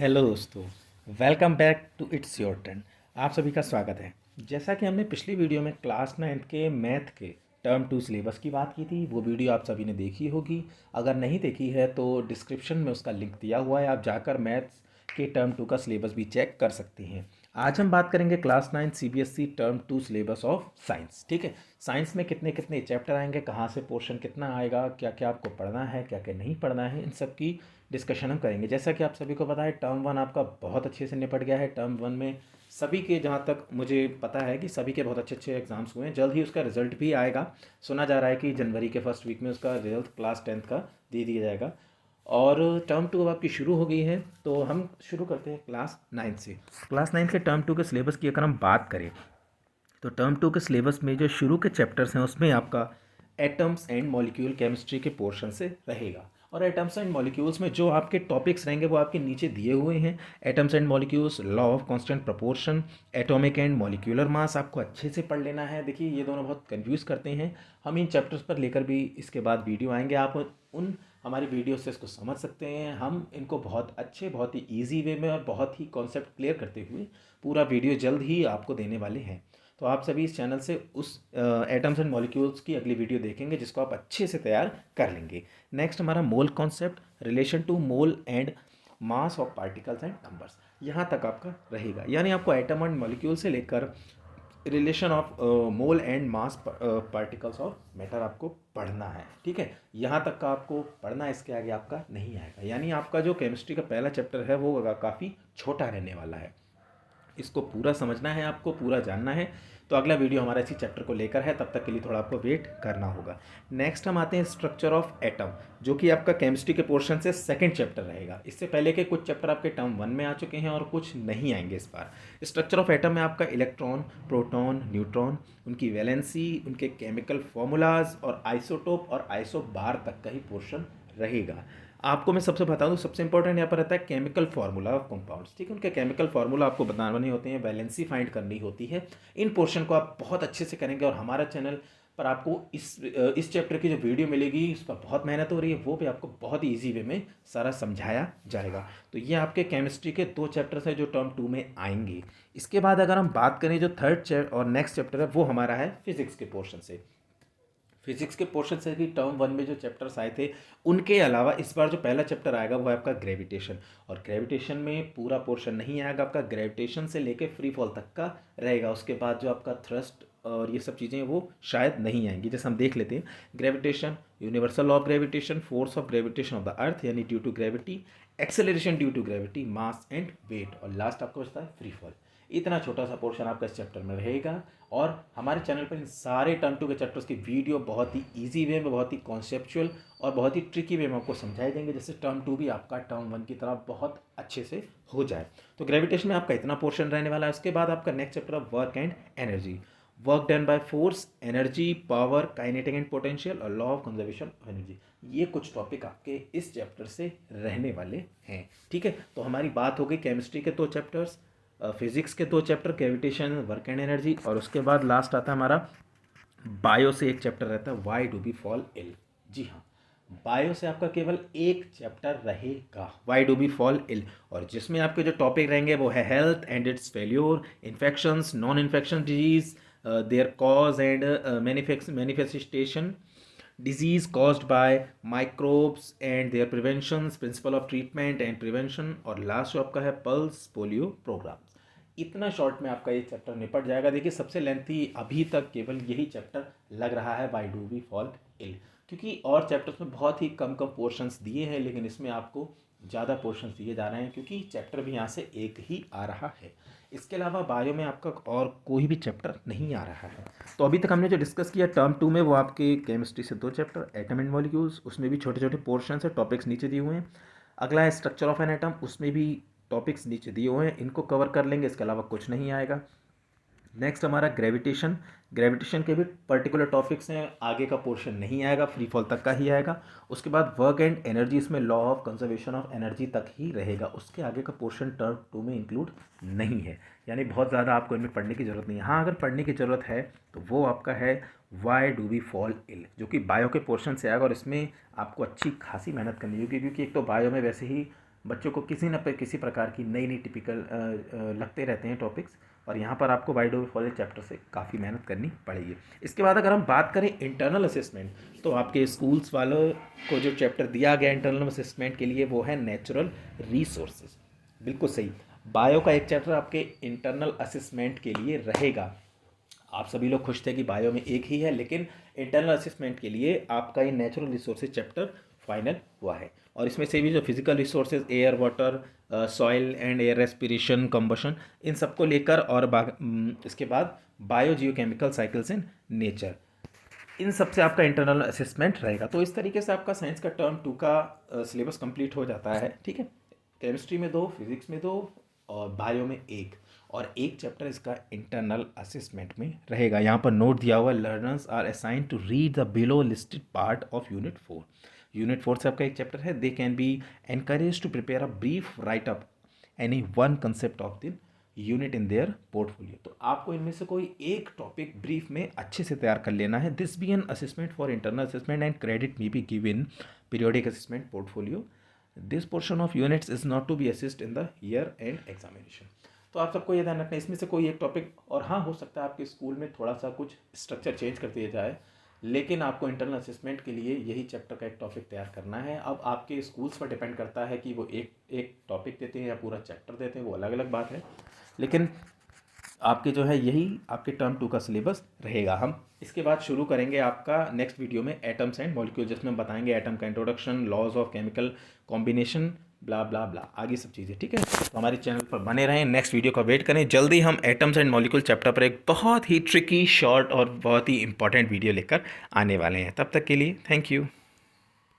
Hello दोस्तों, welcome back to it's your turn. आप सभी का स्वागत है। जैसा कि हमने पिछली वीडियो में क्लास 9th के मैथ के टर्म 2 सिलेबस की बात की थी, वो वीडियो आप सभी ने देखी होगी। अगर नहीं देखी है तो डिस्क्रिप्शन में उसका लिंक दिया हुआ है, आप जाकर मैथ्स के टर्म 2 का सिलेबस भी चेक कर सकते हैं। आज हम बात करेंगे class 9 CBSE term 2 syllabus of science. ठीक है, साइंस में कितने कितने चैप्टर आएंगे, कहाँ से पोर्शन कितना आएगा, क्या क्या आपको पढ़ना है, क्या क्या नहीं पढ़ना है, इन सब की डिस्कशन हम करेंगे। जैसा कि आप सभी को पता है, टर्म 1 आपका बहुत अच्छे से निपट गया है। टर्म 1 में सभी के, जहाँ तक मुझे पता है कि सभी के बहुत अच्छे अच्छे एग्जाम्स हुए हैं। जल्द ही उसका रिजल्ट भी आएगा। सुना जा रहा है कि जनवरी के फर्स्ट वीक में उसका रिजल्ट क्लास 10th का दे दिया जाएगा। और टर्म 2 अब आपकी शुरू हो गई है, तो हम शुरू करते हैं क्लास 9 से। क्लास 9 के टर्म 2 के सिलेबस की अगर हम बात करें, तो टर्म 2 के सिलेबस में जो शुरू के चैप्टर्स हैं उसमें आपका एटम्स एंड मॉलिक्यूल केमिस्ट्री के पोर्शन से रहेगा। और एटम्स एंड मॉलिक्यूल्स में जो आपके टॉपिक्स रहेंगे वो आपके नीचे दिए हुए हैं। Atoms and molecules, law of constant proportion, atomic and molecular mass आपको अच्छे से पढ़ लेना है। देखिए, ये दोनों बहुत कंफ्यूज करते हैं। हम इन चैप्टर्स पर लेकर भी इसके बाद वीडियो आएंगे, आप उन हमारी वीडियो से इसको समझ सकते हैं। हम इनको बहुत अच्छे, बहुत ही ईजी वे में और बहुत ही कॉन्सेप्ट क्लियर करते हुए पूरा वीडियो जल्द ही आपको देने वाले हैं। तो आप सभी इस चैनल से उस एटम्स एंड मॉलिक्यूल्स की अगली वीडियो देखेंगे जिसको आप अच्छे से तैयार कर लेंगे। नेक्स्ट हमारा mole concept, relation to mole and mass of particles and numbers, यहाँ तक आपका रहेगा। यानी आपको एटम एंड मॉलिक्यूल से लेकर relation of mole and mass particles of matter आपको पढ़ना है। ठीक है, यहाँ तक का आपको पढ़ना है, इसके आगे आपका नहीं आएगा। यानी आपका जो केमिस्ट्री का पहला चैप्टर है वो काफ़ी छोटा रहने वाला है। इसको पूरा समझना है, आपको पूरा जानना है। तो अगला वीडियो हमारा इसी चैप्टर को लेकर है, तब तक के लिए थोड़ा आपको वेट करना होगा। नेक्स्ट हम आते हैं स्ट्रक्चर ऑफ एटम, जो कि आपका केमिस्ट्री के पोर्शन से सेकंड चैप्टर रहेगा। इससे पहले के कुछ चैप्टर आपके टर्म 1 में आ चुके हैं और कुछ नहीं आएंगे इस बार। स्ट्रक्चर ऑफ एटम में आपका इलेक्ट्रॉन, प्रोटॉन, न्यूट्रॉन, उनकी वैलेंसी, उनके केमिकल फॉर्मूलाज और आइसोटोप और आइसोबार तक का ही पोर्शन रहेगा। आपको मैं सबसे बता दूं, सबसे इंपॉर्टेंट यहाँ पर रहता है केमिकल फार्मूला ऑफ कंपाउंड्स। ठीक है, उनके केमिकल फार्मूला आपको बताने होते हैं, वैलेंसी फाइंड करनी होती है। इन पोर्शन को आप बहुत अच्छे से करेंगे और हमारा चैनल पर आपको इस चैप्टर की जो वीडियो मिलेगी, उस पर बहुत मेहनत हो रही है, वो भी आपको बहुत ही ईजी वे में सारा समझाया जाएगा। तो ये आपके केमिस्ट्री के 2 चैप्टर्स हैं जो टर्म 2 में आएंगे। इसके बाद अगर हम बात करें, जो थर्ड चैप्टर और नेक्स्ट चैप्टर है वो हमारा है फिजिक्स के पोर्शन से। फिजिक्स के पोर्शन से भी टर्म 1 में जो चैप्टर्स आए थे उनके अलावा इस बार जो पहला चैप्टर आएगा वो है आपका ग्रेविटेशन। और ग्रेविटेशन में पूरा पोर्शन नहीं आएगा आपका, ग्रेविटेशन से लेके फ्री फॉल तक का रहेगा। उसके बाद जो आपका थ्रस्ट और ये सब चीज़ें वो शायद नहीं आएंगी। जैसे हम देख लेते हैं, gravitation, universal law of gravitation, force of gravitation of the earth यानी due to gravity, acceleration due to gravity, mass and weight, और लास्ट आपको बचता है फ्री फॉल। इतना छोटा सा पोर्शन आपका इस चैप्टर में रहेगा। और हमारे चैनल पर इन सारे टर्म 2 के चैप्टर्स की वीडियो बहुत ही इजी वे में, बहुत ही कॉन्सेप्चुअल और बहुत ही ट्रिकी वे में आपको समझाई देंगे, जिससे टर्म 2 भी आपका टर्म 1 की तरह बहुत अच्छे से हो जाए। तो ग्रेविटेशन में आपका इतना पोर्शन रहने वाला है। उसके बाद आपका next chapter of work and energy, work done by force, energy, power, kinetic and potential और law of conservation of energy. ये कुछ टॉपिक आपके इस चैप्टर से रहने वाले हैं। ठीक है, तो हमारी बात हो गई केमिस्ट्री के 2 चैप्टर्स, फिजिक्स के 2 chapter, gravitation, work and energy, और उसके बाद लास्ट आता है हमारा बायो से एक चैप्टर रहता है, why do we fall ill. जी हाँ, बायो से आपका केवल एक चैप्टर रहेगा, why do we fall ill, और जिसमें आपके जो टॉपिक रहेंगे वो है health and its failure, infections, non infection disease, their cause and manifestation, disease caused by microbes and their preventions, principle of treatment and prevention, और last जो आपका है पल्स पोलियो प्रोग्राम। इतना शॉर्ट में आपका ये चैप्टर निपट जाएगा। देखिए, सबसे लेंथी अभी तक केवल यही चैप्टर लग रहा है, why do we fall ill, क्योंकि और चैप्टर्स में बहुत ही कम कम पोर्शंस दिए हैं, लेकिन इसमें आपको ज़्यादा पोर्शंस दिए जा रहे हैं क्योंकि चैप्टर भी यहाँ से एक ही आ रहा है। इसके अलावा बायो में आपका और कोई भी चैप्टर नहीं आ रहा है। तो अभी तक हमने जो डिस्कस किया टर्म 2 में, वो आपके केमिस्ट्री से 2 चैप्टर, एटम एंड मॉलिक्यूल्स, उसमें भी छोटे छोटे पोर्शन है, टॉपिक्स नीचे दिए हुए हैं। अगला है स्ट्रक्चर ऑफ एन एटम, उसमें भी टॉपिक्स नीचे दिए हुए हैं, इनको कवर कर लेंगे, इसके अलावा कुछ नहीं आएगा। नेक्स्ट हमारा ग्रेविटेशन, ग्रेविटेशन के भी पर्टिकुलर टॉपिक्स हैं, आगे का पोर्शन नहीं आएगा, फ्री फॉल तक का ही आएगा। उसके बाद वर्क एंड एनर्जी, इसमें law of conservation of energy तक ही रहेगा, उसके आगे का पोर्शन टर्म 2 में इंक्लूड नहीं है। यानी बहुत ज़्यादा आपको इनमें पढ़ने की ज़रूरत नहीं है। हाँ, अगर पढ़ने की ज़रूरत है तो वो आपका है why do we fall ill, जो कि बायो के पोर्शन से आएगा, और इसमें आपको अच्छी खासी मेहनत करनी होगी क्योंकि एक तो बायो में वैसे ही बच्चों को किसी न किसी प्रकार की नई नई टिपिकल लगते रहते हैं टॉपिक्स, और यहाँ पर आपको वाइड ओवर फॉलो चैप्टर से काफ़ी मेहनत करनी पड़ेगी। इसके बाद अगर हम बात करें इंटरनल असेसमेंट, तो आपके स्कूल्स वालों को जो चैप्टर दिया गया इंटरनल असेसमेंट के लिए वो है नेचुरल रिसोर्सेज। बिल्कुल सही, बायो का एक चैप्टर आपके इंटरनल असेसमेंट के लिए रहेगा। आप सभी लोग खुश थे कि बायो में एक ही है, लेकिन इंटरनल असेसमेंट के लिए आपका ये नेचुरल रिसोर्सेज चैप्टर फाइनल हुआ है। और इसमें से भी जो physical resources air, water, soil and air respiration, combustion, इन सबको लेकर, और इसके बाद bio geochemical cycles in nature, इन सब से आपका इंटरनल असेसमेंट रहेगा। तो इस तरीके से आपका साइंस का टर्म 2 का सिलेबस कंप्लीट हो जाता है। ठीक है, केमिस्ट्री में 2, फिजिक्स में 2 और बायो में 1, और एक चैप्टर इसका इंटरनल असेसमेंट में रहेगा। यहाँ पर नोट दिया हुआ, learners are assigned to read the below listed part of unit 4। Unit 4 से आपका एक चैप्टर है, they can be encourage to prepare a brief write up any one concept of the unit in their portfolio. तो आपको इनमें से कोई एक टॉपिक ब्रीफ में अच्छे से तैयार कर लेना है। This be an assessment for internal assessment and credit may be given periodic assessment portfolio. This portion of units is not to be assist in the year end examination. तो आप सबको ये ध्यान रखना है, इसमें से कोई एक टॉपिक, और हाँ हो सकता है आपके स्कूल में थोड़ा सा कुछ स्ट्रक्चर चेंज कर दिया जाए, लेकिन आपको इंटरनल असेसमेंट के लिए यही चैप्टर का एक टॉपिक तैयार करना है। अब आपके स्कूल्स पर डिपेंड करता है कि वो एक एक टॉपिक देते हैं या पूरा चैप्टर देते हैं, वो अलग अलग बात है, लेकिन आपके जो है यही आपके टर्म 2 का सिलेबस रहेगा। हम इसके बाद शुरू करेंगे आपका नेक्स्ट वीडियो में एटम्स एंड मॉलिक्यूल, जिसमें हम बताएंगे एटम का introduction, laws of chemical combination, blah blah blah, आगे सब चीज़ें। ठीक है, तो हमारे चैनल पर बने रहें, नेक्स्ट वीडियो का वेट करें। जल्दी हम एटम्स एंड मॉलिक्यूल चैप्टर पर एक बहुत ही ट्रिकी, शॉर्ट और बहुत ही इंपॉर्टेंट वीडियो लेकर आने वाले हैं। तब तक के लिए थैंक यू।